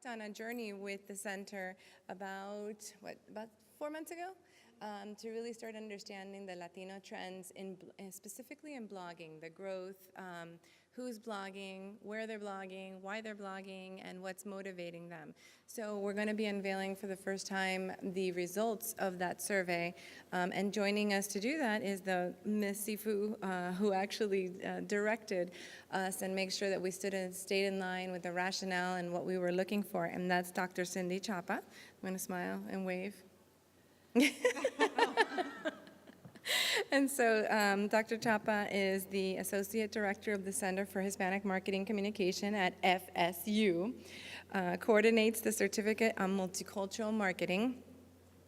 On a journey with the center about 4 months ago, to really start understanding the Latino trends specifically in blogging, the growth, who's blogging, where they're blogging, why they're blogging, and what's motivating them. So we're going to be unveiling for the first time the results of that survey, and joining us to do that is the Miss Sifu, who actually directed us and make sure that we stayed in line with the rationale and what we were looking for, and that's Dr. Cindy Chapa. I'm going to smile and wave. And so Dr. Chapa is the Associate Director of the Center for Hispanic Marketing Communication at FSU, coordinates the Certificate on Multicultural Marketing,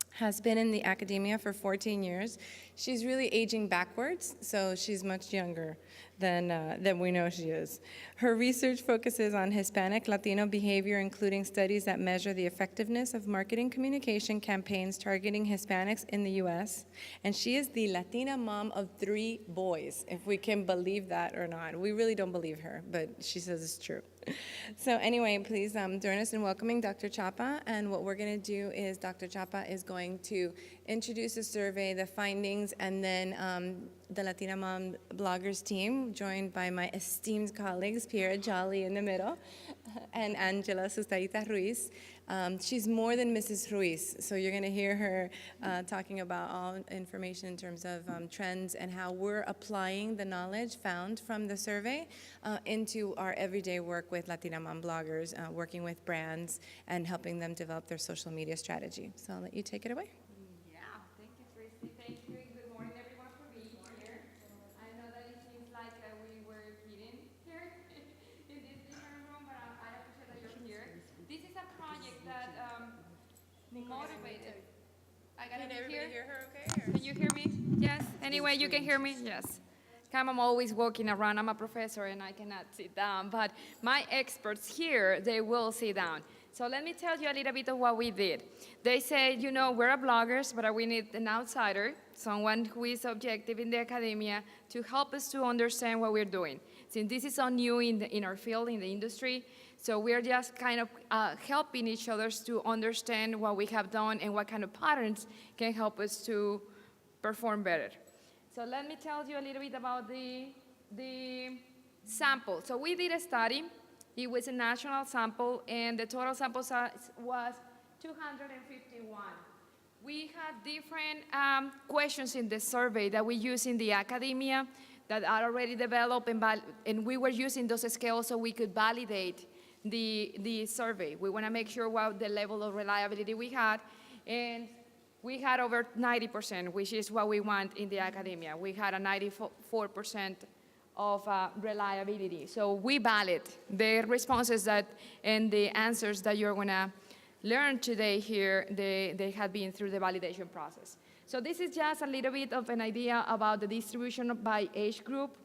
has been in the academia for 14 years. She's really aging backwards, so she's much younger than we know she is. Her research focuses on Hispanic Latino behavior, including studies that measure the effectiveness of marketing communication campaigns targeting Hispanics in the U.S. And she is the Latina mom of 3 boys, if we can believe that or not. We really don't believe her, but she says it's true. So anyway, please join us in welcoming Dr. Chapa. And what we're going to do is Dr. Chapa is going to introduce the survey, the findings, and then the Latina Mom bloggers team, joined by my esteemed colleagues, Pierre Jolly in the middle, and Angela Sustaita-Ruiz. She's more than Mrs. Ruiz, so you're going to hear her talking about all information in terms of trends and how we're applying the knowledge found from the survey into our everyday work with Latina Mom bloggers, working with brands and helping them develop their social media strategy. So I'll let you take it away. Yeah, thank you, Tracy. Thank you, and good morning, everyone, for being here. I know that it seems like we were hidden here in this different room, but I appreciate that you're here. This is a project that motivated. I gotta Can be everybody here. hear her okay? Can you hear me? Yes. Anyway, you can hear me? Yes. I'm always walking around. I'm a professor and I cannot sit down, but my experts here, they will sit down. So let me tell you a little bit of what we did. They said, you know, we're a bloggers, but we need an outsider, someone who is objective in the academia to help us to understand what we're doing. Since this is so new in our field, in the industry, so we're just kind of helping each other to understand what we have done and what kind of patterns can help us to perform better. So let me tell you a little bit about the sample. So we did a study. It was a national sample, and the total sample size was 251. We had different questions in the survey that we use in the academia that are already developed, and we were using those scales so we could validate the survey. We want to make sure what the level of reliability we had, and we had over 90%, which is what we want in the academia. We had a 94% of reliability. So we valid the responses and the answers that you're gonna learn today here, they have been through the validation process. So this is just a little bit of an idea about the distribution by age group.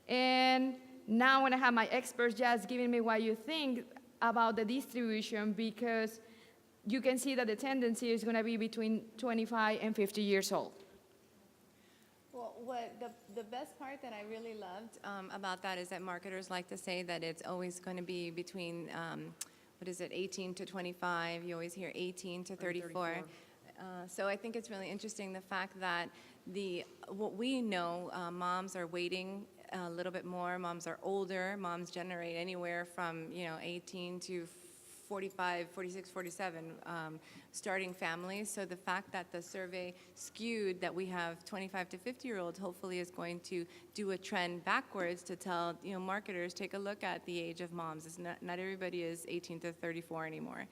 And now I'm gonna have my experts just giving me what you think about the distribution, because you can see that the tendency is going to be between 25 and 50 years old. Well, the best part that I really loved about that is that marketers like to say that it's always going to be between, 18 to 25. You always hear 18 to 34. So I think it's really interesting the fact that what we know, moms are waiting a little bit more. Moms are older. Moms generate anywhere from 18 to 45, 46, 47 starting families. So the fact that the survey skewed that we have 25 to 50-year-olds hopefully is going to do a trend backwards to tell marketers, take a look at the age of moms. It's not everybody is 18 to 34 anymore.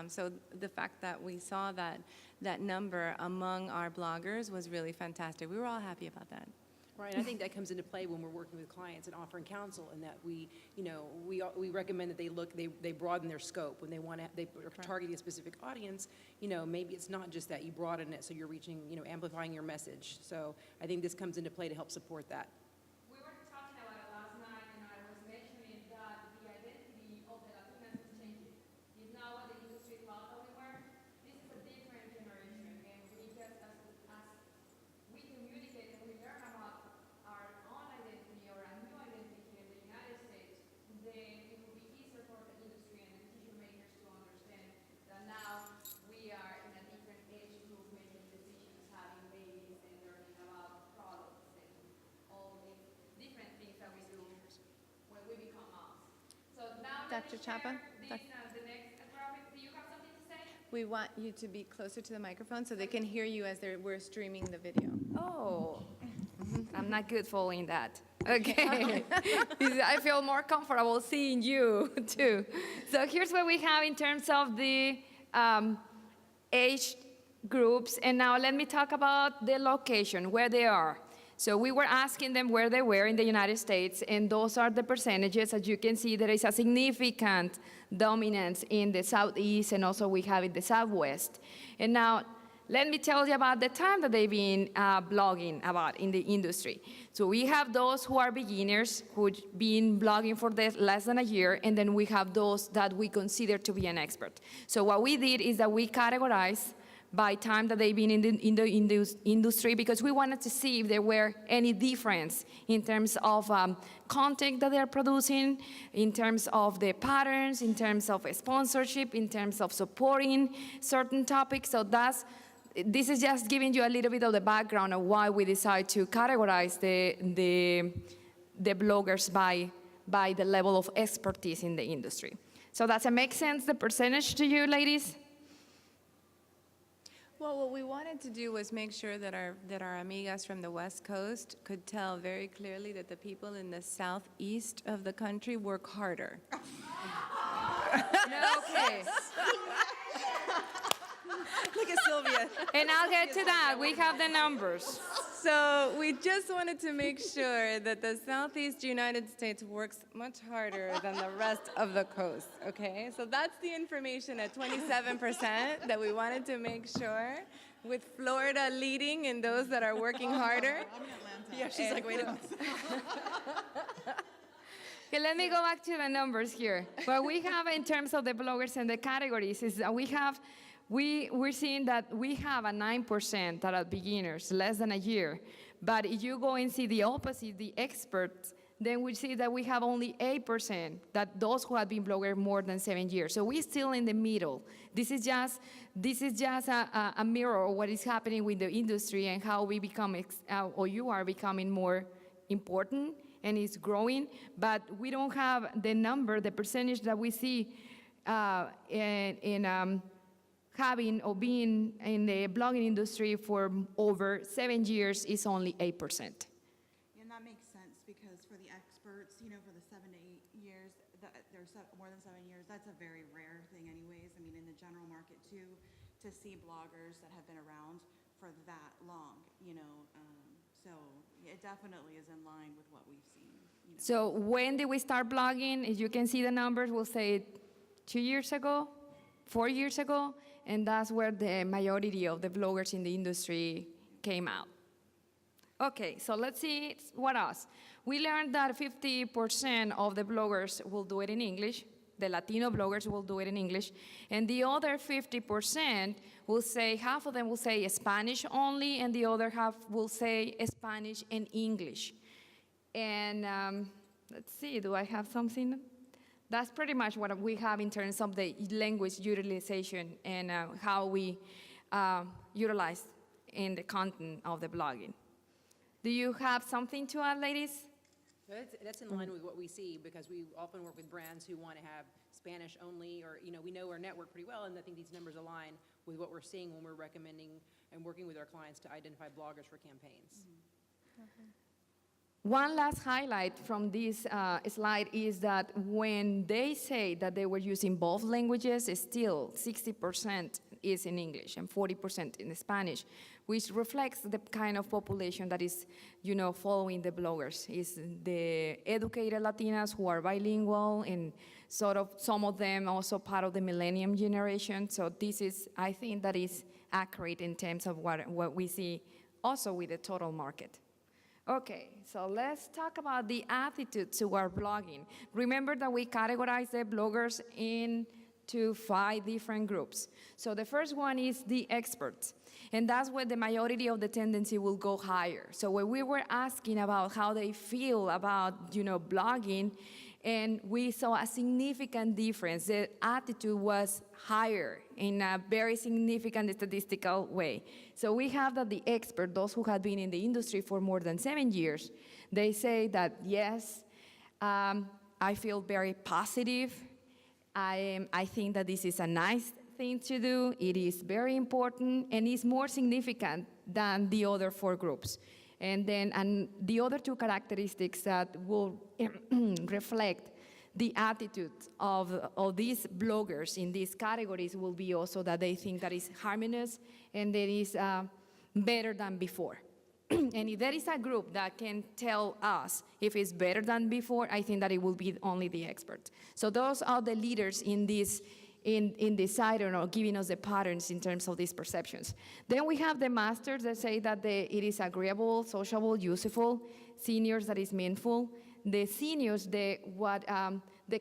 So the fact that we saw that number among our bloggers was really fantastic. We were all happy about that. Right, and I think that comes into play when we're working with clients and offering counsel, and that we recommend that they broaden their scope when they are targeting a specific audience. Maybe it's not just that you broaden it so you're reaching, amplifying your message. So I think this comes into play to help support that. We were talking about it last night, and I was mentioning that the identity of the Latinas is changing. It's not what the industry thought that we were. This is a different generation, and we just as we communicate and we learn about our own identity or a new identity here in the United States, then it will be easier for the industry and the decision makers to Dr. Chapa? We want you to be closer to the microphone so they can hear you as we're streaming the video. Oh, I'm not good following that. Okay. I feel more comfortable seeing you too. So here's what we have in terms of the age groups. And now let me talk about the location, where they are. So we were asking them where they were in the United States, and those are the percentages. As you can see, there is a significant dominance in the Southeast, and also we have in the Southwest. And now, let me tell you about the time that they've been blogging about in the industry. So we have those who are beginners, who've been blogging for less than a year, and then we have those that we consider to be an expert. So what we did is that we categorized by time that they've been in the industry, because we wanted to see if there were any difference in terms of content that they're producing, in terms of the patterns, in terms of sponsorship, in terms of supporting certain topics. So this is just giving you a little bit of the background of why we decide to categorize the bloggers by the level of expertise in the industry. So does it make sense, the percentage to you, ladies? Well, what we wanted to do was make sure that our amigas from the West Coast could tell very clearly that the people in the southeast of the country work harder. Okay. Look at Sylvia. And I'll get to that. We have the numbers. So we just wanted to make sure that the Southeast United States works much harder than the rest of the coast, okay? So that's the information at 27% that we wanted to make sure, with Florida leading in those that are working harder. I'm in Atlanta. Yeah, she's like, wait a minute. Okay, let me go back to the numbers here. What we have in terms of the bloggers and the categories is that we're seeing that we have a 9% that are beginners, less than a year. But if you go and see the opposite, the experts, then we see that we have only 8% that those who have been bloggers more than 7 years. So we're still in the middle. This is just a mirror of what is happening with the industry and how we become, or you are becoming more important, and it's growing. But we don't have the number, the percentage that we see having or being in the blogging industry for over 7 years is only 8%. And that makes sense because for the experts, for the 7 to 8 years, there's more than 7 years, that's a very rare thing anyways. I mean, in the general market too, to see bloggers that have been around for that long, so it definitely is in line with what we've seen. So when did we start blogging? As you can see the numbers, we'll say 2 years ago, 4 years ago, and that's where the majority of the bloggers in the industry came out. Okay, so let's see what else. We learned that 50% of the bloggers will do it in English. The Latino bloggers will do it in English. And the other 50% will say, half of them will say Spanish only, and the other half will say Spanish and English. And let's see, do I have something? That's pretty much what we have in terms of the language utilization and how we utilize in the content of the blogging. Do you have something to add, ladies? That's in line with what we see, because we often work with brands who want to have Spanish only, or, we know our network pretty well, and I think these numbers align with what we're seeing when we're recommending and working with our clients to identify bloggers for campaigns. Okay. One last highlight from this slide is that when they say that they were using both languages, still 60% is in English and 40% in Spanish, which reflects the kind of population that is, following the bloggers. Is the educated Latinas who are bilingual, and sort of some of them also part of the millennium generation. So this is, I think, that is accurate in terms of what we see also with the total market. Okay, so let's talk about the attitude toward blogging. Remember that we categorize the bloggers into 5 different groups. So the first one is the experts, and that's where the majority of the tendency will go higher. So when we were asking about how they feel about, blogging, and we saw a significant difference. The attitude was higher in a very significant statistical way. So we have that the expert, those who have been in the industry for more than 7 years, they say that, yes, I feel very positive I think that this is a nice thing to do. It is very important and is more significant than the other 4 groups. And the other 2 characteristics that will reflect the attitude of these bloggers in these categories will be also that they think that is harmonious and that is better than before. And if there is a group that can tell us if it's better than before, I think that it will be only the experts. So those are the leaders in this deciding or giving us the patterns in terms of these perceptions. Then we have the masters that say that it is agreeable, sociable, useful. Seniors, that is meaningful. The seniors, the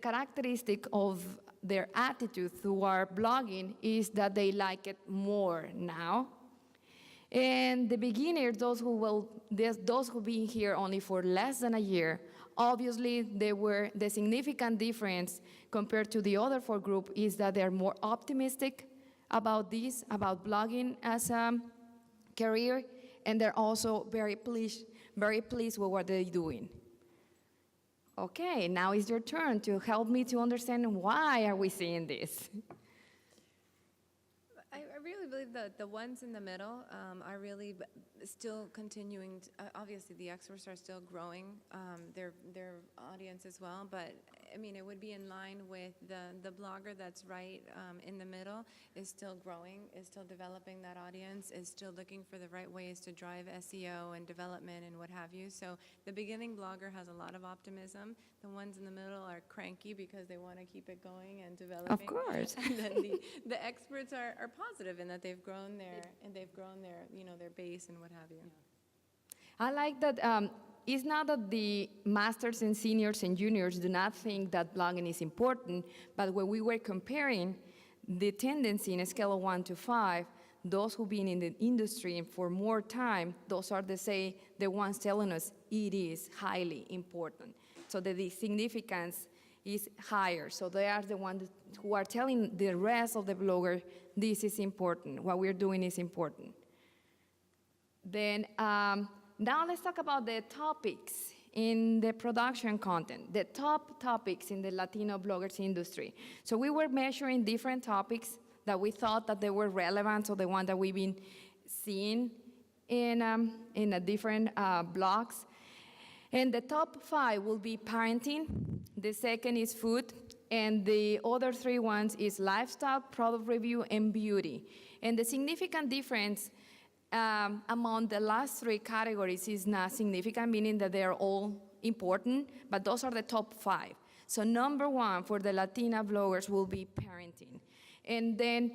characteristic of their attitude toward blogging is that they like it more now. And the beginners, those who been here only for less than a year, obviously the significant difference compared to the other 4 group is that they're more optimistic about this, about blogging as a career, and they're also very pleased with what they're doing. Okay, now it's your turn to help me to understand why are we seeing this. I really believe that the ones in the middle are really still continuing. Obviously, the experts are still growing their audience as well, but I mean, it would be in line with the blogger that's right in the middle is still growing, is still developing that audience, is still looking for the right ways to drive SEO and development and what have you. So the beginning blogger has a lot of optimism. The ones in the middle are cranky because they want to keep it going and developing. Of course. And then the experts are positive in that they've grown their base and what have you. I like that it's not that the masters and seniors and juniors do not think that blogging is important, but when we were comparing the tendency in a scale of 1 to 5, those who've been in the industry for more time, those are the ones telling us it is highly important. So the significance is higher. So they are the ones who are telling the rest of the bloggers, this is important, what we're doing is important. Then now let's talk about the topics in the production content, the top topics in the Latino bloggers industry. So we were measuring different topics that we thought that they were relevant, so the one that we've been seeing in a different blogs. And the top 5 will be parenting, the second is food, and the other 3 ones is lifestyle, product review, and beauty. And the significant difference among the last 3 categories is not significant, meaning that they're all important, but those are the top 5. So number 1 for the Latina bloggers will be parenting. And then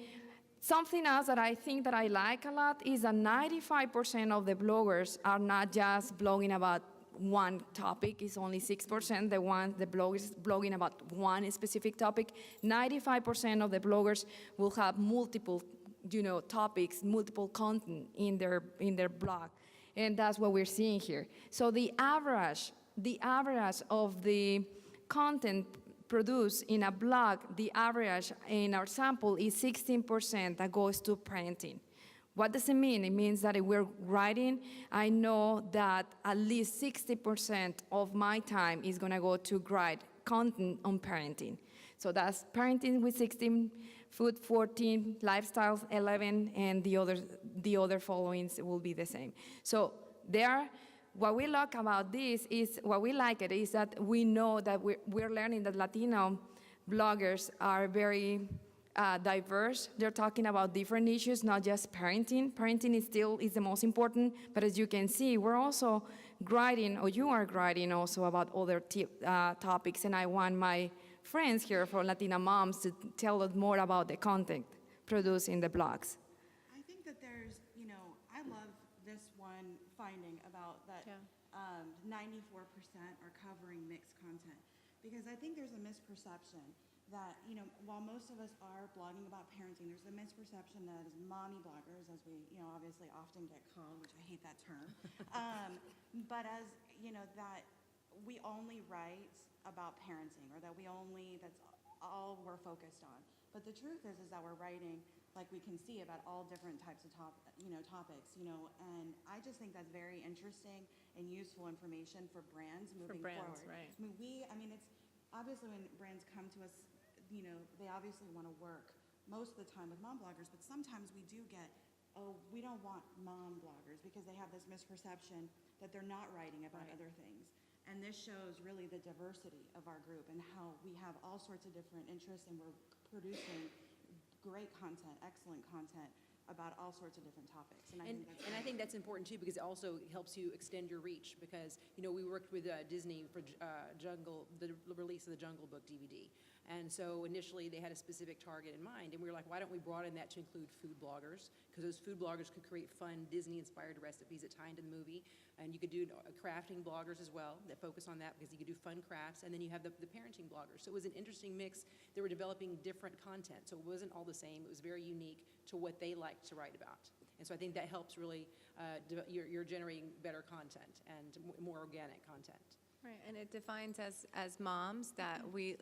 something else that I think that I like a lot is that 95% of the bloggers are not just blogging about one topic. It's only 6% the bloggers blogging about one specific topic. 95% of the bloggers will have multiple topics, multiple content in their blog. And that's what we're seeing here. So the average of the content produced in a blog, the average in our sample is 16% that goes to parenting. What does it mean? It means that if we're writing, I know that at least 60% of my time is gonna go to write content on parenting. So that's parenting with 16, food 14, lifestyles 11, and the other followings will be the same. So what we like about this is, that we know that we're learning that Latino bloggers are very diverse. They're talking about different issues, not just parenting. Parenting is the most important, but as you can see, we're also writing, or you are writing also about other topics, and I want my friends here from Latina Moms to tell us more about the content produced in the blogs. I think that there's, I love this one finding about that 94% are covering mixed content, because I think there's a misperception that, while most of us are blogging about parenting, there's a misperception that as mommy bloggers, as we, obviously often get called, which I hate that term, but as, that we only write about parenting, or that's all we're focused on. But the truth is that we're writing, like we can see, about all different types of topics, and I just think that's very interesting and useful information for brands moving forward. Right. It's obviously when brands come to us, they obviously want to work most of the time with mom bloggers, but sometimes we do get, oh, we don't want mom bloggers because they have this misperception that they're not writing about other things. And this shows really the diversity of our group and how we have all sorts of different interests, and we're producing great content, excellent content about all sorts of different topics. And I think that's important too, because it also helps you extend your reach, because, we worked with Disney for the release of the Jungle Book DVD. And so initially they had a specific target in mind, and we were like, why don't we broaden that to include food bloggers? Because those food bloggers could create fun Disney-inspired recipes that tie into the movie. And you could do crafting bloggers as well that focus on that, because you could do fun crafts. And then you have the parenting bloggers. So it was an interesting mix. They were developing different content, so it wasn't all the same. It was very unique to what they liked to write about. And so I think that helps really, you're generating better content and more organic content. Right, and it defines us as moms that we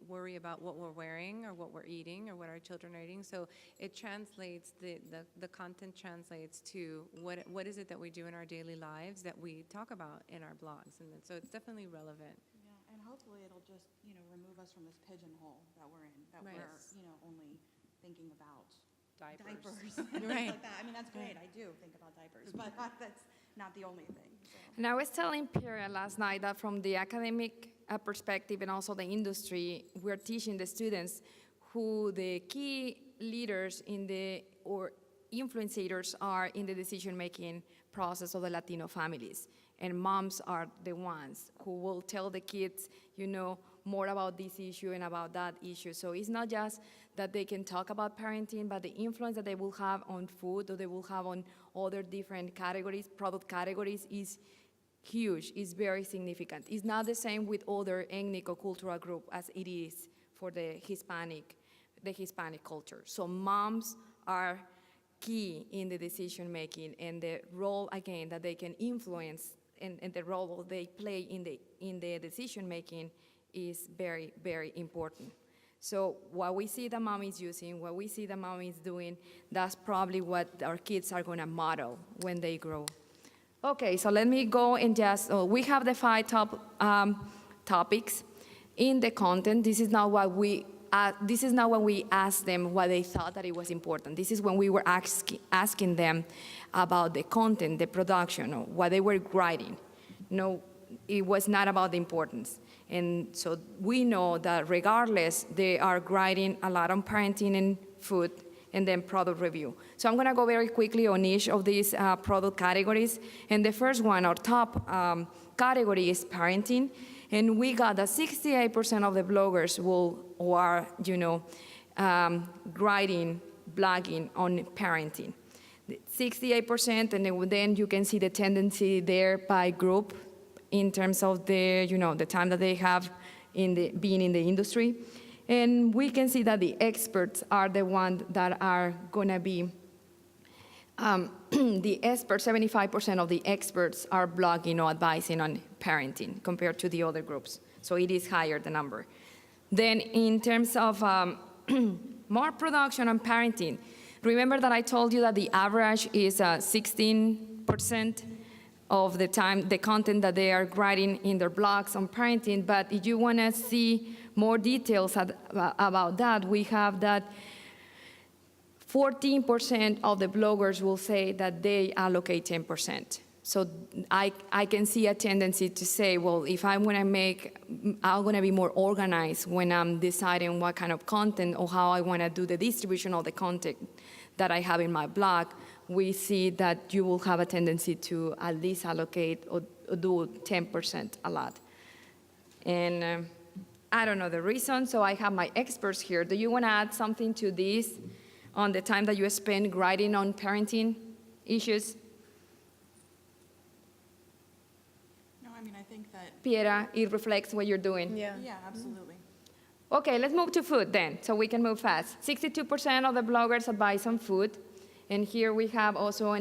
worry about what we're wearing or what we're eating or what our children are eating. So it translates, the content translates to what is it that we do in our daily lives that we talk about in our blogs. And so it's definitely relevant. Yeah, and hopefully it'll just, remove us from this pigeonhole that we're in, that Right. we're, only thinking about Diapers. and things Right. like that. I mean, that's great, I do think about diapers, but that's not the only thing, so. And I was telling Pierre last night that from the academic perspective and also the industry, we're teaching the students who the key leaders or influencers are in the decision-making process of the Latino families. And moms are the ones who will tell the kids, more about this issue and about that issue. So it's not just that they can talk about parenting, but the influence that they will have on food or they will have on other different categories, product categories, is huge, is very significant. It's not the same with other ethnic or cultural group as it is for the Hispanic culture. So moms are key in the decision making, and the role, again, that they can influence and the role they play in the decision making is very, very important. So what we see the mom is using, what we see the mom is doing, that's probably what our kids are going to model when they grow. Okay, so let me go and we have the 5 top topics in the content. This is not what we asked them what they thought that it was important. This is when we were asking them about the content, the production, or what they were writing. No, it was not about the importance. And so we know that regardless, they are writing a lot on parenting and food, and then product review. So I'm gonna go very quickly on each of these product categories. And the first one, our top category, is parenting. And we got that 68% of the bloggers who are, writing, blogging on parenting. 68%, and then you can see the tendency there by group in terms of the time that they have being in the industry. And we can see that the experts are the ones that are gonna be, the experts, 75% of the experts are blogging or advising on parenting compared to the other groups. So it is higher, the number. Then in terms of more production on parenting, remember that I told you that the average is 16% of the time, the content that they are writing in their blogs on parenting. But if you want to see more details about that, we have that 14% of the bloggers will say that they allocate 10%. So I can see a tendency to say, well, if I'm going to be more organized when I'm deciding what kind of content or how I want to do the distribution of the content that I have in my blog. We see that you will have a tendency to at least allocate or do 10% a lot. And I don't know the reason, so I have my experts here. Do you want to add something to this on the time that you spend writing on parenting issues? No, I mean, I think that, Piera, it reflects what you're doing. yeah, absolutely. Okay, let's move to food then, so we can move fast. 62% of the bloggers advise on food. And here we have also a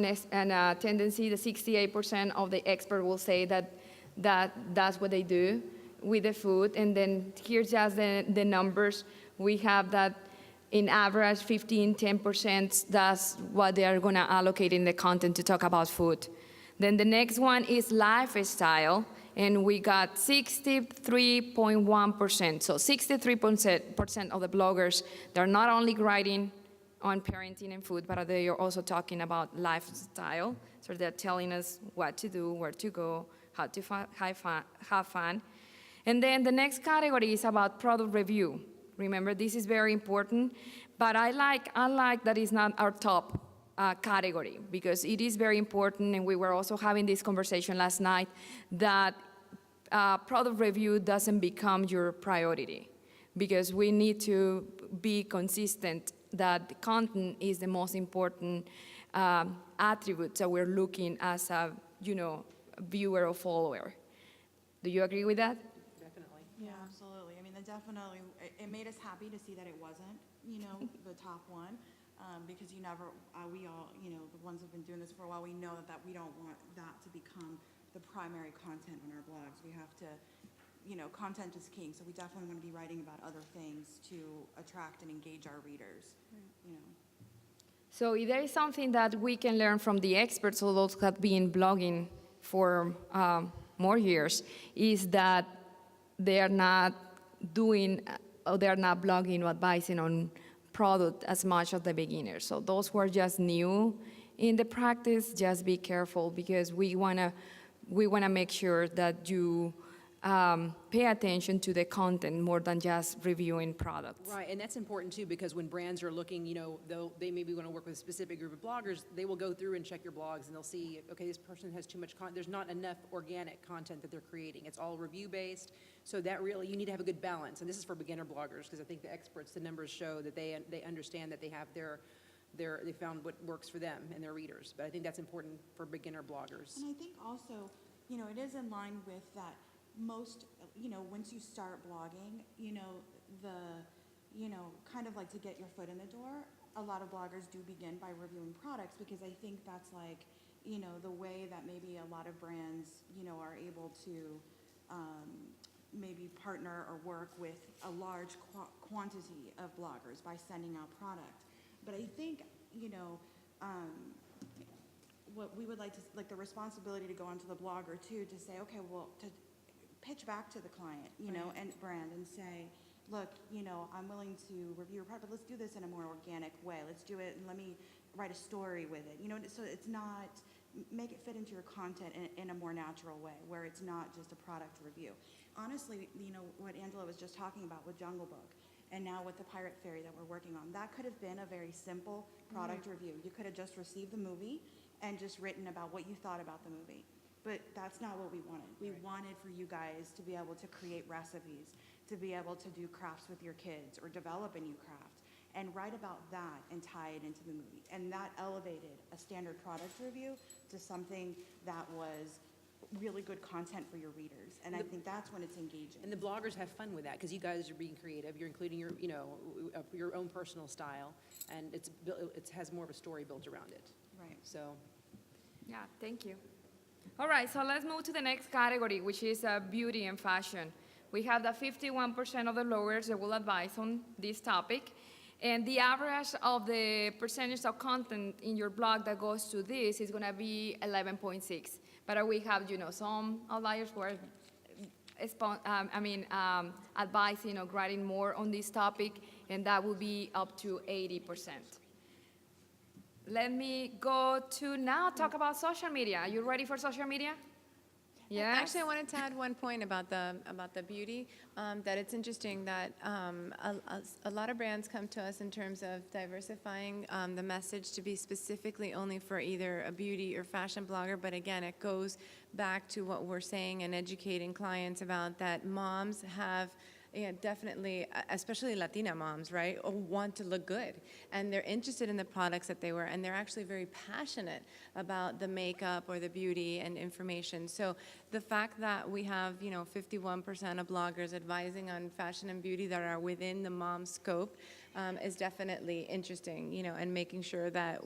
tendency, the 68% of the expert will say that's what they do with the food. And then here's just the numbers. We have that in average 10%, that's what they are gonna allocate in the content to talk about food. Then the next one is lifestyle. and we got 63.1%. So 63% of the bloggers, they're not only writing on parenting and food, but they are also talking about lifestyle. So they're telling us what to do, where to go, how to have fun. And then the next category is about product review. Remember, this is very important, but I like that it's not our top category, because it is very important, and we were also having this conversation last night, that product review doesn't become your priority, because we need to be consistent that the content is the most important attribute that we're looking as a, viewer or follower. Do you agree with that? Definitely. Yeah, absolutely. I mean, it made us happy to see that it wasn't, the top one, because we all, the ones who've been doing this for a while, we know that we don't want that to become the primary content on our blogs. We have to, content is king, so we definitely want to be writing about other things to attract and engage our readers, So if there is something that we can learn from the experts, or those who have been blogging for more years, is that they are not blogging or advising on product as much as the beginners. So those who are just new in the practice, just be careful, because we wanna make sure that you pay attention to the content more than just reviewing products. Right, and that's important too, because when brands are looking, they maybe want to work with a specific group of bloggers, they will go through and check your blogs, and they'll see, okay, this person has too much content, there's not enough organic content that they're creating. It's all review-based, so that really, you need to have a good balance, and this is for beginner bloggers, because I think the experts, the numbers show that they understand that they have they found what works for them and their readers, but I think that's important for beginner bloggers. And I think also, it is in line with that most, once you start blogging, kind of like to get your foot in the door, a lot of bloggers do begin by reviewing products, because I think that's like, the way that maybe a lot of brands, are able to maybe partner or work with a large quantity of bloggers by sending out product. But I think, what we would like to, like the responsibility to go onto the blogger too, to say, okay, well, to pitch back to the client, and brand, and say, look, I'm willing to review your product, but let's do this in a more organic way. Let's do it, and let me write a story with it. So it's not, make it fit into your content in a more natural way, where it's not just a product review. Honestly, what Angela was just talking about with Jungle Book, and now with the Pirate Fairy that we're working on, that could have been a very simple product review. You could have just received the movie and just written about what you thought about the movie. But that's not what we wanted. We wanted for you guys to be able to create recipes, to be able to do crafts with your kids or develop a new craft, and write about that and tie it into the movie. And that elevated a standard product review to something that was really good content for your readers. And I think that's when it's engaging. And the bloggers have fun with that, because you guys are being creative. You're including your own personal style, and it has more of a story built around it. Right. So, Yeah, thank you. All right, so let's move to the next category, which is beauty and fashion. We have the 51% of the bloggers that will advise on this topic. And the average of the percentage of content in your blog that goes to this is going to be 11.6. But we have, some outliers who are advising or writing more on this topic, and that will be up to 80%. Let me go to now talk about social media. Are you ready for social media? Yes. Actually, I wanted to add one point about the beauty, that it's interesting that a lot of brands come to us in terms of diversifying the message to be specifically only for either a beauty or fashion blogger. But again, it goes back to what we're saying and educating clients about, that moms have, definitely, especially Latina moms, right, want to look good. And they're interested in the products that they wear, and they're actually very passionate about the makeup or the beauty and information. So the fact that we have, 51% of bloggers advising on fashion and beauty that are within the mom scope is definitely interesting, and making sure that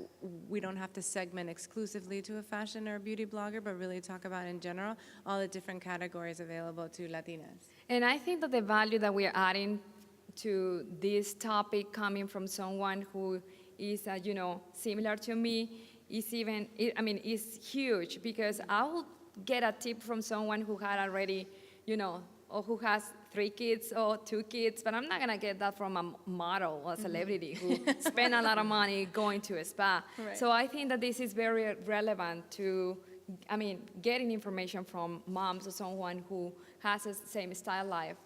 we don't have to segment exclusively to a fashion or a beauty blogger, but really talk about in general all the different categories available to Latinas. And I think that the value that we are adding to this topic, coming from someone who is, similar to me, is huge, because I will get a tip from someone who had already, or who has 3 kids or 2 kids, but I'm not gonna get that from a model or a celebrity who spend a lot of money going to a spa. Right. So I think that this is very relevant to, getting information from moms or someone who has the same style life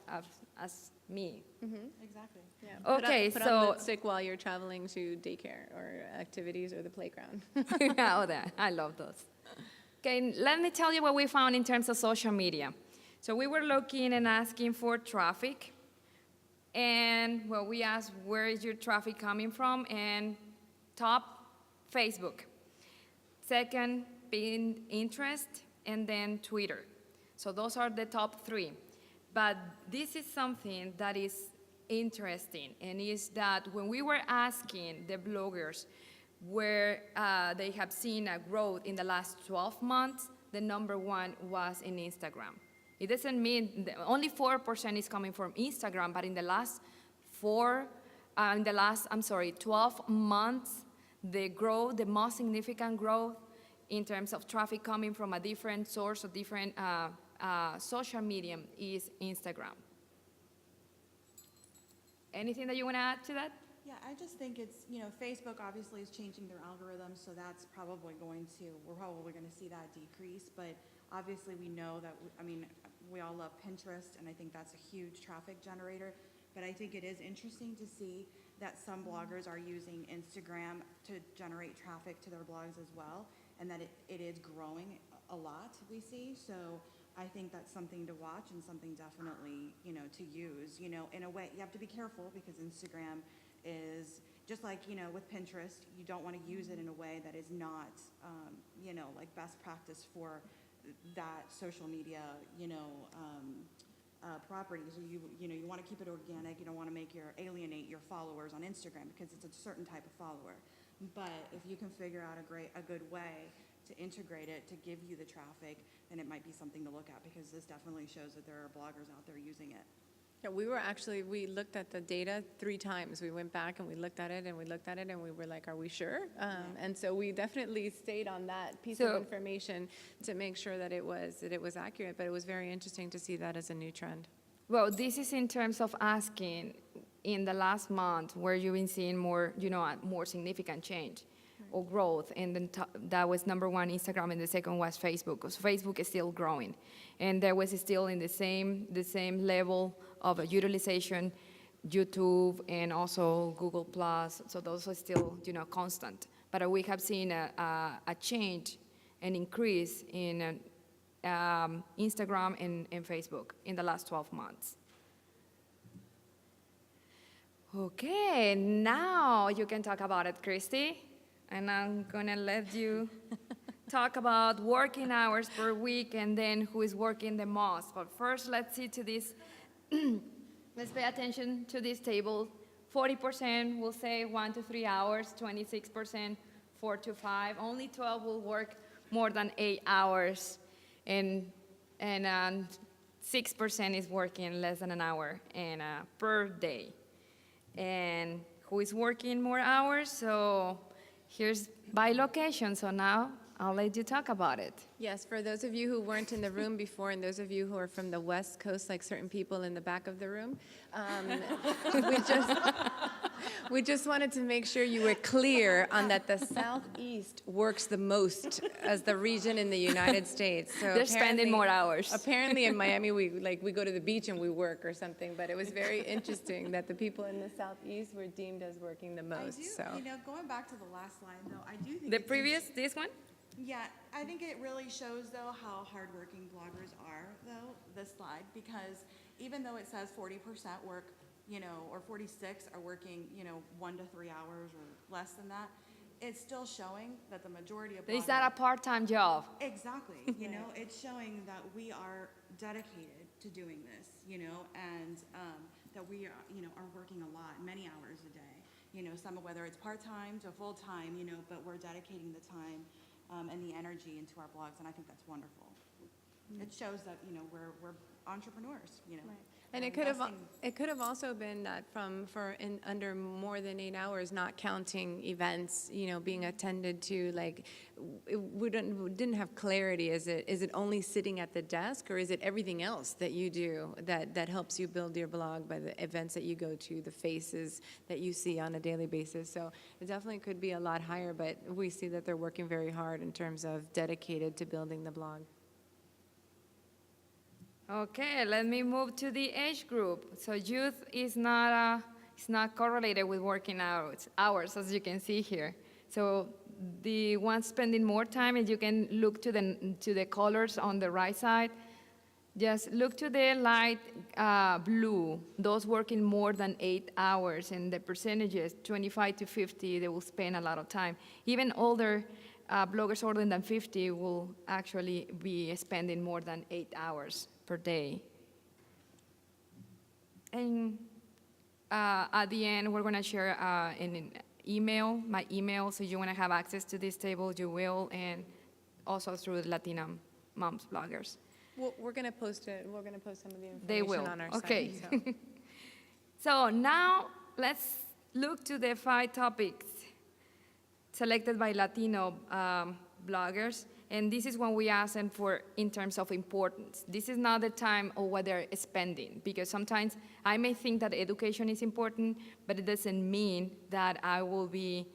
as me. Exactly. Yeah. Okay, put so- on lipstick while you're traveling to daycare or activities or the playground. Oh, that. I love those. Okay, let me tell you what we found in terms of social media. So we were looking and asking for traffic, and well, we asked where is your traffic coming from, and top, Facebook. Second, being interest, and then Twitter. So those are the top 3. But this is something that is interesting, and is that when we were asking the bloggers where they have seen a growth in the last 12 months, the number 1 was in Instagram. It doesn't mean only 4% is coming from Instagram, but in the last 12 months, the most significant growth in terms of traffic coming from a different source or different social medium is Instagram. Anything that you want to add to that? Yeah, I just think it's, Facebook obviously is changing their algorithm, so that's probably we're probably going to see that decrease. But obviously we know that, we all love Pinterest, and I think that's a huge traffic generator. But I think it is interesting to see that some bloggers are using Instagram to generate traffic to their blogs as well, and that it is growing a lot, we see. So I think that's something to watch and something definitely, to use. In a way, you have to be careful because Instagram is just like, with Pinterest, you don't want to use it in a way that is not, like best practice for that social media, properties. You want to keep it organic. You don't want to alienate your followers on Instagram because it's a certain type of follower. But if you can figure out a good way to integrate it to give you the traffic, then it might be something to look at, because this definitely shows that there are bloggers out there using it. Yeah, we looked at the data 3 times. We went back and we looked at it and we looked at it and we were like, are we sure? And so we definitely stayed on that piece of information to make sure that it was accurate, but it was very interesting to see that as a new trend. Well, this is in terms of asking in the last month where you've been seeing more, a more significant change or growth, and then that was number 1 Instagram, and the second was Facebook, because Facebook is still growing, and there was still in the same level of utilization, YouTube and also Google Plus. So those are still constant, but we have seen a change, an increase in Instagram and Facebook in the last 12 months. Okay, now you can talk about it, Christy. And I'm gonna let you talk about working hours per week and then who is working the most. But first, let's see to this, let's pay attention to this table. 40% will say 1 to 3 hours, 26% 4 to 5. Only 12 will work more than 8 hours, and 6% is working less than an hour per day. And who is working more hours? So here's by location, so now I'll let you talk about it. Yes, for those of you who weren't in the room before and those of you who are from the West Coast, like certain people in the back of the room, we just wanted to make sure you were clear on that the Southeast works the most as the region in the United States. So They're spending more hours. Apparently in Miami, we go to the beach and we work or something, but it was very interesting that the people in the Southeast were deemed as working the most. So. Going back to the last slide, though, I do think This one? Yeah, I think it really shows, though, how hardworking bloggers are, though, this slide, because even though it says 40% work, or 46 are working, 1 to 3 hours or less than that, it's still showing that the majority of bloggers... Is that a part-time job? Exactly. It's showing that we are dedicated to doing this, and that we are working a lot, many hours a day. Some of whether it's part-time to full-time, but we're dedicating the time and the energy into our blogs, and I think that's wonderful. It shows that, we're entrepreneurs, Right. And it could have also been that under more than 8 hours, not counting events, being attended to, like, we didn't have clarity. Is it only sitting at the desk, or is it everything else that you do that helps you build your blog by the events that you go to, the faces that you see on a daily basis? So it definitely could be a lot higher, but we see that they're working very hard in terms of dedicated to building the blog. Okay, let me move to the age group. So youth is not correlated with working hours, as you can see here. So the ones spending more time, and you can look to the colors on the right side. Just look to the light blue, those working more than 8 hours, and the percentages, 25 to 50, they will spend a lot of time. Even older bloggers older than 50 will actually be spending more than 8 hours per day. And at the end, we're going to share an email, my email, so you want to have access to this table, you will, and also through Latina Moms Bloggers. Well, we're going to post it. We're going to post some of the They information will. on our Okay. site. So. So now let's look to the 5 topics selected by Latino bloggers. And this is what we ask them for in terms of importance. This is not the time of what they're spending, because sometimes I may think that education is important, but it doesn't mean that I will be,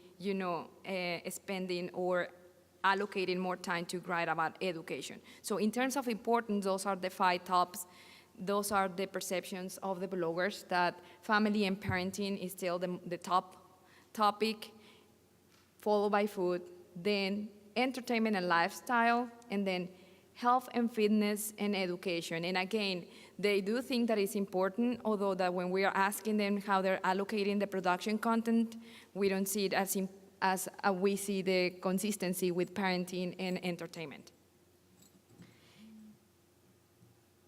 spending or allocating more time to write about education. So in terms of importance, those are the 5 tops. Those are the perceptions of the bloggers, that family and parenting is still the top topic, followed by food, then entertainment and lifestyle, and then health and fitness and education. And again, they do think that it's important, although that when we are asking them how they're allocating the production content, we don't see it as we see the consistency with parenting and entertainment.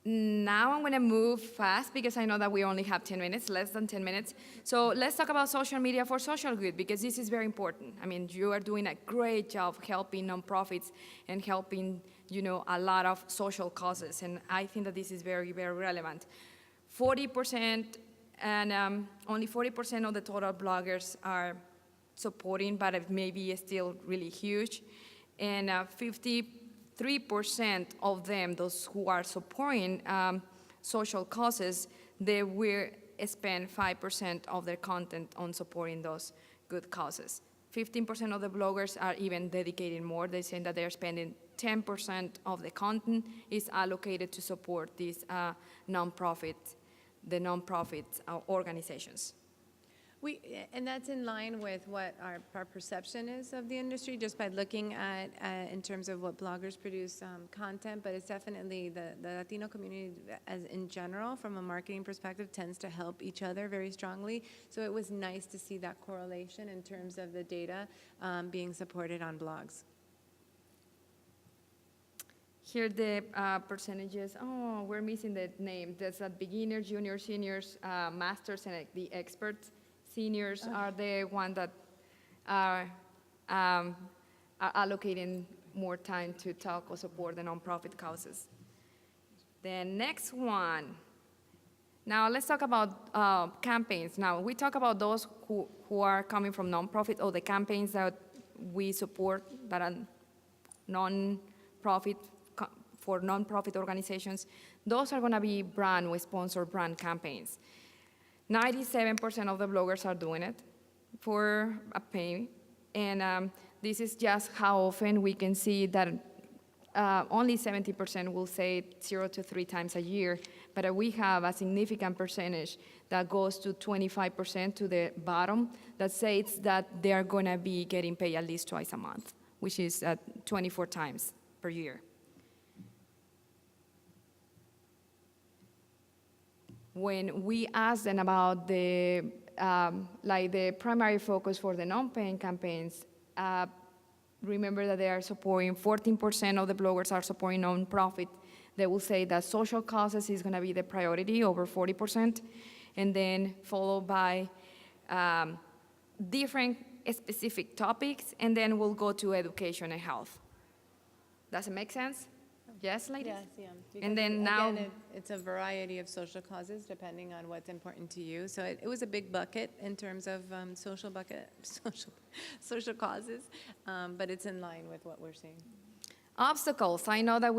Now I'm going to move fast because I know that we only have 10 minutes, less than 10 minutes. So let's talk about social media for social good, because this is very important. I mean, you are doing a great job helping nonprofits and helping, a lot of social causes. And I think that this is very, very relevant. 40% and only 40% of the total bloggers are supporting, but it may be still really huge. And 53% of them, those who are supporting social causes, they will spend 5% of their content on supporting those good causes. 15% of the bloggers are even dedicating more. They say that they're spending 10% of the content is allocated to support these the nonprofit organizations. And that's in line with what our perception is of the industry, just by looking at, in terms of what bloggers produce content, but it's definitely the Latino community as in general, from a marketing perspective, tends to help each other very strongly. So it was nice to see that correlation in terms of the data being supported on blogs. Here the percentages, we're missing the name. That's at beginners, juniors, seniors, masters, and the experts. Seniors are the ones that are allocating more time to talk or support the nonprofit causes. The next one. Now let's talk about campaigns. Now we talk about those who are coming from nonprofit, or the campaigns that we support that are nonprofit, for nonprofit organizations. Those are going to be brand or sponsored brand campaigns. 97% of the bloggers are doing it for a pay, and this is just how often we can see that only 70% will say it 0 to 3 times a year, but we have a significant percentage that goes to 25% to the bottom that says that they are going to be getting paid at least twice a month, which is 24 times per year. When we ask them about the primary focus for the non-paying campaigns, remember that they are supporting, 14% of the bloggers are supporting nonprofit. They will say that social causes is going to be the priority, over 40%, and then followed by different specific topics, and then we'll go to education and health. Does it make sense? Yes, ladies? Yes, yeah. And Because then now- again, it's a variety of social causes depending on what's important to you. So it was a big bucket in terms of social causes, but it's in line with what we're seeing. Obstacles. I know that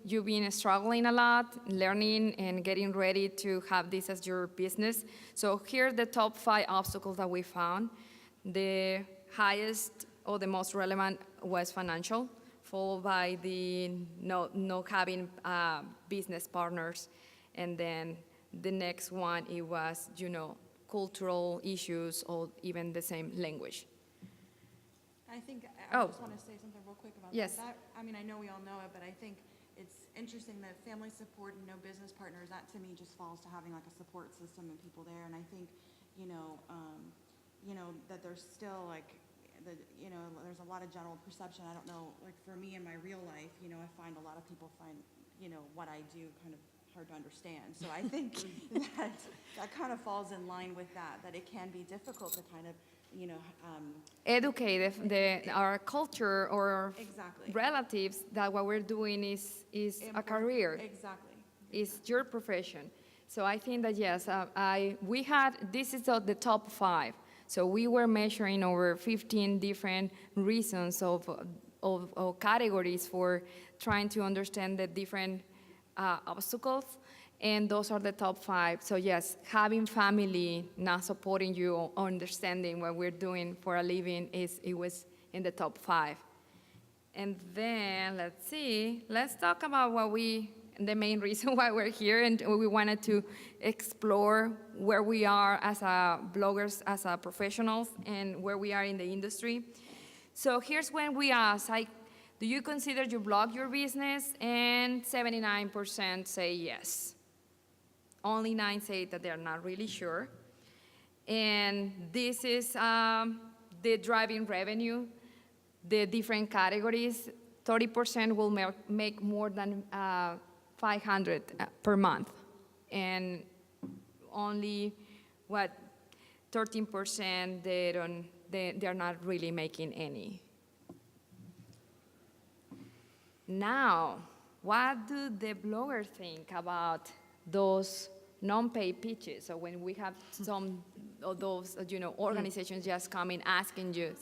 you've been struggling a lot, learning and getting ready to have this as your business. So here are the top 5 obstacles that we found. The highest or the most relevant was financial, followed by the no having business partners, and then the next one it was cultural issues or even the same language. I think, Oh. I just want to say something real quick about Yes. that. I mean, I know we all know it, but I think it's interesting that family support and no business partners, that to me just falls to having like a support system and people there. And I think, that there's still like, there's a lot of general perception. I don't know, like for me in my real life, I find a lot of people find, what I do kind of hard to understand. So I think that kind of falls in line with that it can be difficult to kind of, Educate our culture or Exactly. relatives that what we're doing is a career. Exactly. Is your profession. So I think that yes, this is the top 5. So we were measuring over 15 different reasons of categories for trying to understand the different obstacles, and those are the top 5. So yes, having family not supporting you or understanding what we're doing for a living it was in the top 5. And then let's talk about the main reason why we're here, and we wanted to explore where we are as bloggers, as professionals, and where we are in the industry. So here's when we ask, do you consider you blog your business? And 79% say yes. Only 9 say that they're not really sure. And this is the driving revenue, the different categories. 30% will make more than 500 per month, and only 13% they're not really making any. Now, what do the bloggers think about those non-paid pitches? So when we have some of those organizations just coming asking you.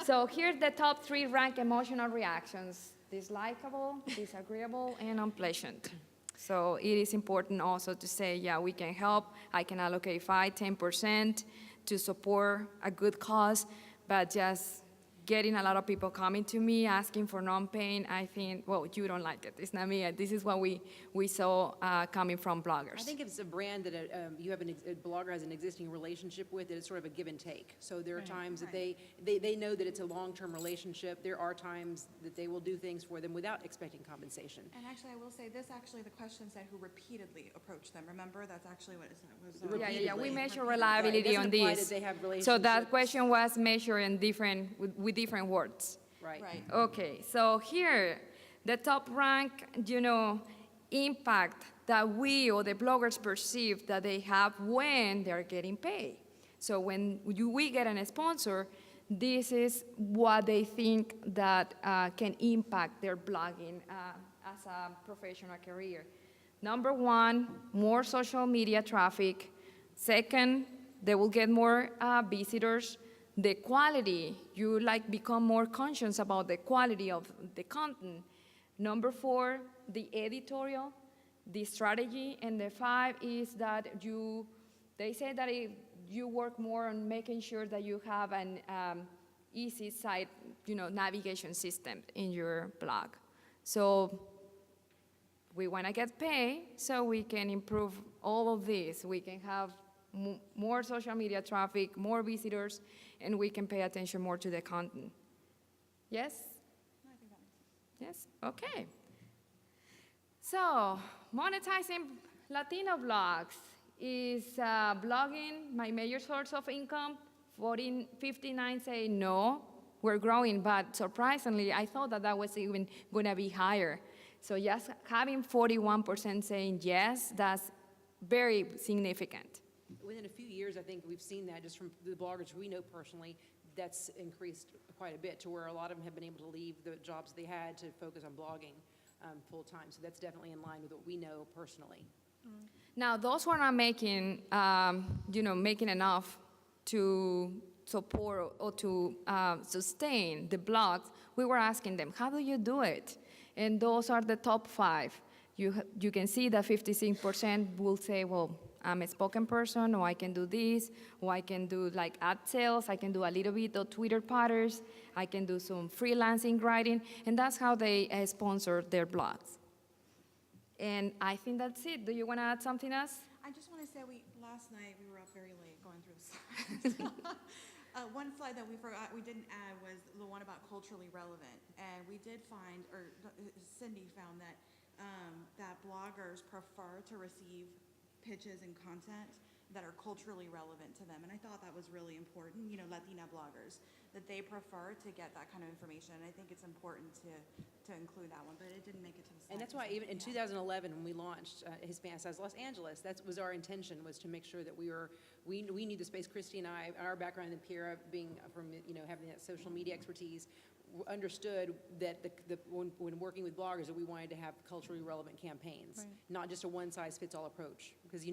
So here's the top 3 ranked emotional reactions: dislikable, disagreeable, and unpleasant. So it is important also to say, yeah, we can help. I can allocate 5-10% to support a good cause, but just getting a lot of people coming to me asking for non-paying, I think, well, you don't like it. It's not me. This is what we saw coming from bloggers. I think if it's a brand that you have a blogger has an existing relationship with, it's sort of a give and take. So there are times that they know that it's a long-term relationship. There are times that they will do things for them without expecting compensation. And actually, I will say this, the question said who repeatedly approached them. Remember, that's actually what it was. Yeah. We measure Right. reliability It on doesn't apply this. that they have So that relationships. question was measured in with different words. Right. Right. Okay, so here, the top rank, impact that we or the bloggers perceive that they have when they're getting paid. So when we get a sponsor, this is what they think that can impact their blogging as a professional career. Number 1, more social media traffic. Second, they will get more visitors. The quality, you become more conscious about the quality of the content. Number 4, the editorial, the strategy, and the 5 is that they say that you work more on making sure that you have an easy site, navigation system in your blog. So we want to get paid so we can improve all of this. We can have more social media traffic, more visitors, and we can pay attention more to the content. Yes? No, I think that makes sense. Yes? Okay. So, monetizing Latino blogs. Is blogging my major source of income? 59 say no, we're growing, but surprisingly, I thought that was even going to be higher. So just having 41% saying yes, that's very significant. Within a few years, I think we've seen that just from the bloggers we know personally, that's increased quite a bit to where a lot of them have been able to leave the jobs they had to focus on blogging full-time. So that's definitely in line with what we know personally. Now, those who are not making, making enough to support or to sustain the blogs, we were asking them, how do you do it? And those are the top 5. You can see that 56% will say, well, I'm a spoken person, or I can do this, or I can do like ad sales, I can do a little bit of Twitter patterns, I can do some freelancing writing, and that's how they sponsor their blogs. And I think that's it. Do you want to add something else? I just want to say, last night, we were up very late going through the slides. One slide that we forgot, we didn't add, was the one about culturally relevant. And we did find, or Cindy found that, that bloggers prefer to receive pitches and content that are culturally relevant to them. And I thought that was really important, Latina bloggers, that they prefer to get that kind of information. And I think it's important to include that one, but it didn't make it to the slide. And that's why even in 2011, when we launched Hispanic Size Los Angeles, that was our intention, was to make sure that we knew the space. Christy and I, our background in Piera, being from, having that social media expertise, understood that when working with bloggers, that we wanted to have culturally relevant campaigns, not just a one-size-fits-all approach. Because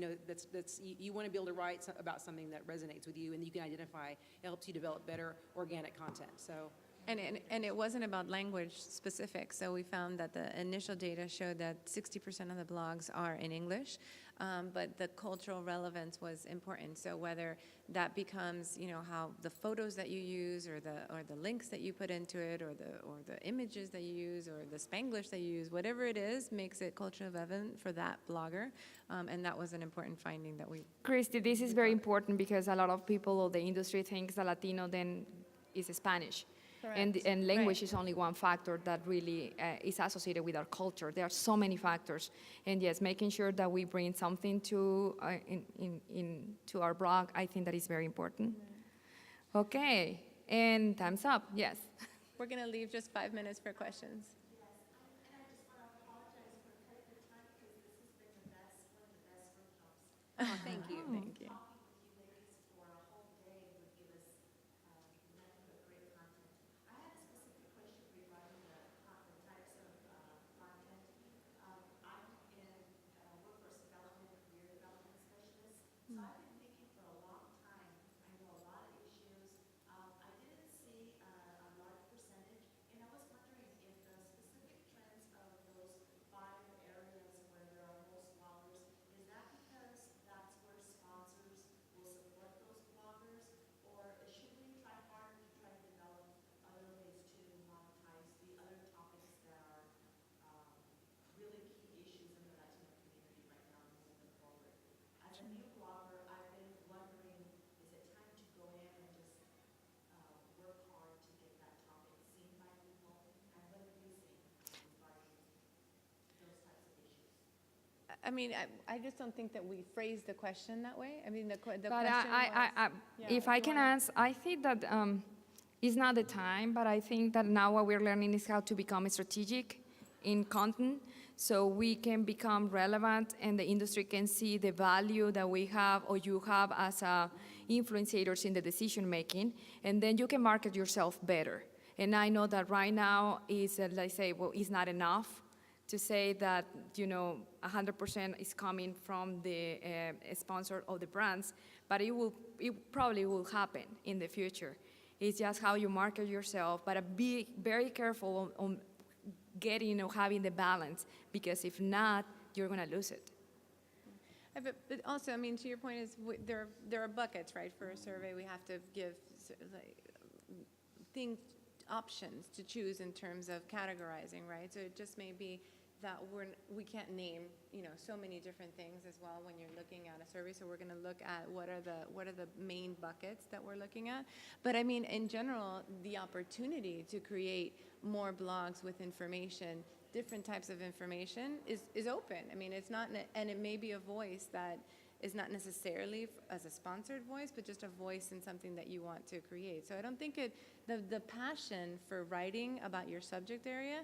that's you want to be able to write about something that resonates with you, and you can identify. It helps you develop better organic content. So. And it wasn't about language specific, so we found that the initial data showed that 60% of the blogs are in English, but the cultural relevance was important. So whether that becomes, how the photos that you use, or the links that you put into it, or the images that you use, or the Spanglish that you use, whatever it is, makes it culturally relevant for that blogger, and that was an important finding that we. Christy, this is very important because a lot of people or the industry thinks that Latino then is Spanish. And language is only one factor that really is associated with our culture. There are so many factors. And yes, making sure that we bring something to to our blog, I think that is very important. Okay, and time's up, yes. We're going to leave just 5 minutes for questions. Oh, thank you. Thank you. I mean, I just don't think that we phrased the question that way. I mean, the question But was, if I can ask, I think that it's not the time, but I think that now what we're learning is how to become strategic in content, so we can become relevant and the industry can see the value that we have or you have as influencers in the decision making, and then you can market yourself better. And I know that right now is, let's say, well, it's not enough to say that 100% is coming from the sponsor of the brands, but it probably will happen in the future. It's just how you market yourself, but be very careful on getting or having the balance, because if not, you're going to lose it. But also, I mean, to your point is there are buckets, right? For a survey, we have to give options to choose in terms of categorizing, right? So it just may be that we can't name, so many different things as well when you're looking at a survey. So we're going to look at what are the main buckets that we're looking at. But I mean, in general, the opportunity to create more blogs with information, different types of information, is open. I mean, it's not, and it may be a voice that is not necessarily as a sponsored voice, but just a voice in something that you want to create. So I don't think the passion for writing about your subject area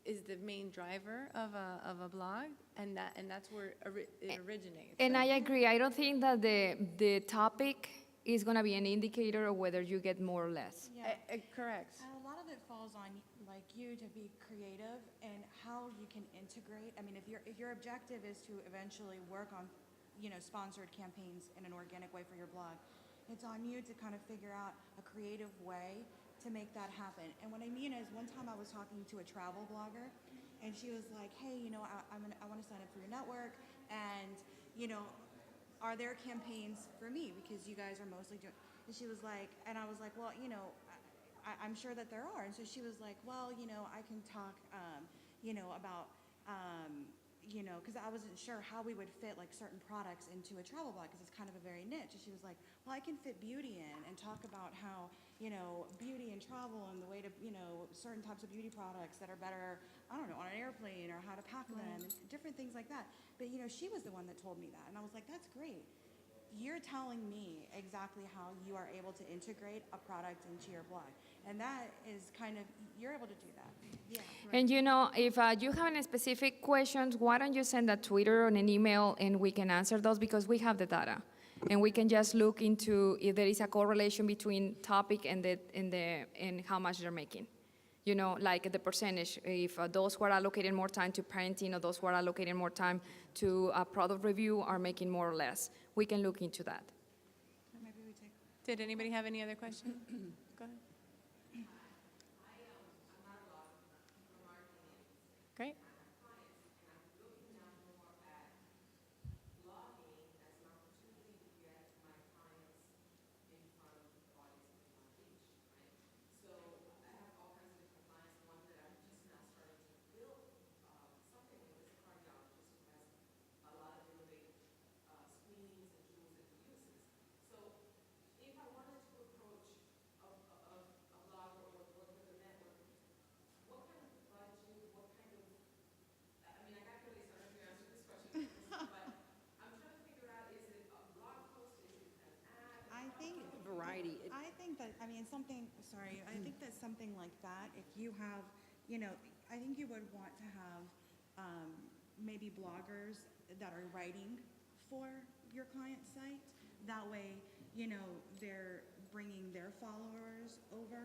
is the main driver of a blog, and that's where it originates. And I agree. I don't think that the topic is going to be an indicator of whether you get more or less. Yeah. Correct. And a lot of it falls on like you to be creative and how you can integrate. I mean, if your objective is to eventually work on, sponsored campaigns in an organic way for your blog, it's on you to kind of figure out a creative way to make that happen. And what I mean is, one time I was talking to a travel blogger, and she was like, "Hey, I want to sign up for your network, and are there campaigns for me because you guys are mostly doing?" And she was like, and I was like, "Well, I'm sure that there are." And so she was like, "Well, I can talk, about, because I wasn't sure how we would fit like certain products into a travel blog because it's kind of a very niche." And she was like, "Well, I can fit beauty in and talk about how, beauty and travel and the way to, certain types of beauty products that are better, I don't know, on an airplane or how to pack them and different things like that." But, she was the one that told me that. And I was like, "That's great. You're telling me exactly how you are able to integrate a product into your blog." And that is kind of, you're able to do that. Yeah. And if you have any specific questions, why don't you send a Twitter or an email and we can answer those because we have the data. And we can just look into if there is a correlation between topic and how much they're making. Like the percentage, if those who are allocating more time to parenting or those who are allocating more time to product review are making more or less. We can look into that. Maybe we take. Did anybody have any other questions? Go ahead. Great. Variety. I think that, I think that something like that, if you have, I think you would want to have maybe bloggers that are writing for your client site. That way, they're bringing their followers over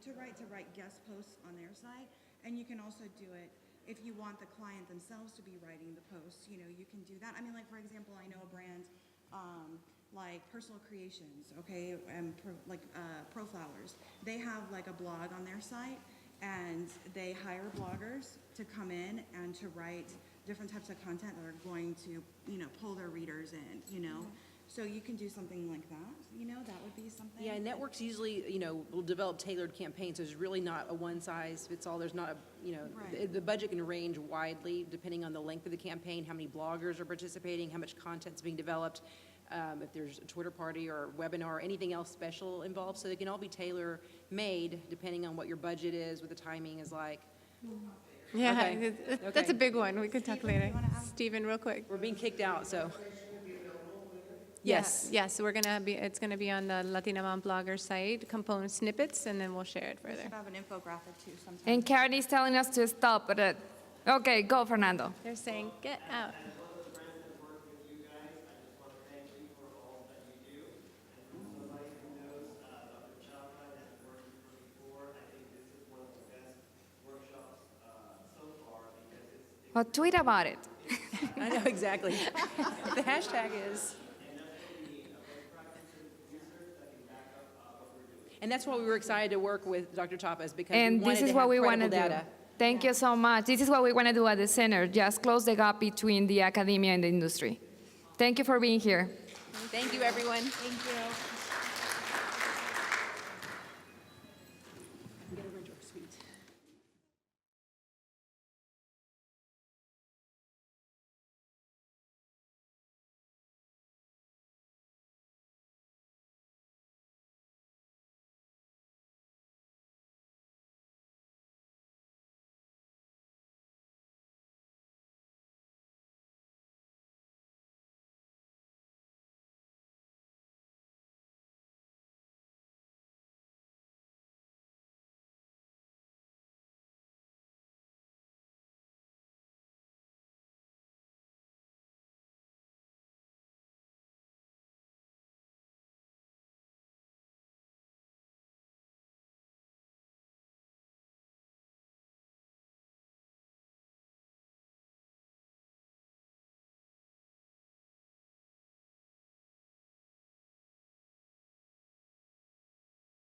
to write guest posts on their site. And you can also do it if you want the client themselves to be writing the posts, you can do that. I mean, like, for example, I know a brand, like Personal Creations, okay, and Pro Flowers. They have like a blog on their site, and they hire bloggers to come in and to write different types of content that are going to, pull their readers in, So you can do something like that, that would be something. Yeah, networks usually, will develop tailored campaigns. There's really not a one size fits all. There's not a, Right. the budget can range widely depending on the length of the campaign, how many bloggers are participating, how much content's being developed, if there's a Twitter party or webinar or anything else special involved. So they can all be tailor made depending on what your budget is, what the timing is like. Yeah, Okay. that's a Okay. big one. We could talk Stephen, do later. you wanna ask? Stephen, real quick. We're being kicked out, so. Yes. Yes, it's gonna be on the Latina Mom blogger site, component snippets, and then we'll share it We further. should have an infographic too sometime. And Karen is telling us to stop, but okay, go, Fernando. They're saying, get out. Well, tweet about it. I know, exactly. The hashtag is. And that's why we were excited to work with Dr. Tapas, because we And wanted this to is have what we want credible to do. data. Thank you so much. This is what we want to do at the center, just close the gap between the academia and the industry. Thank you for being here. Thank you, everyone. Thank you.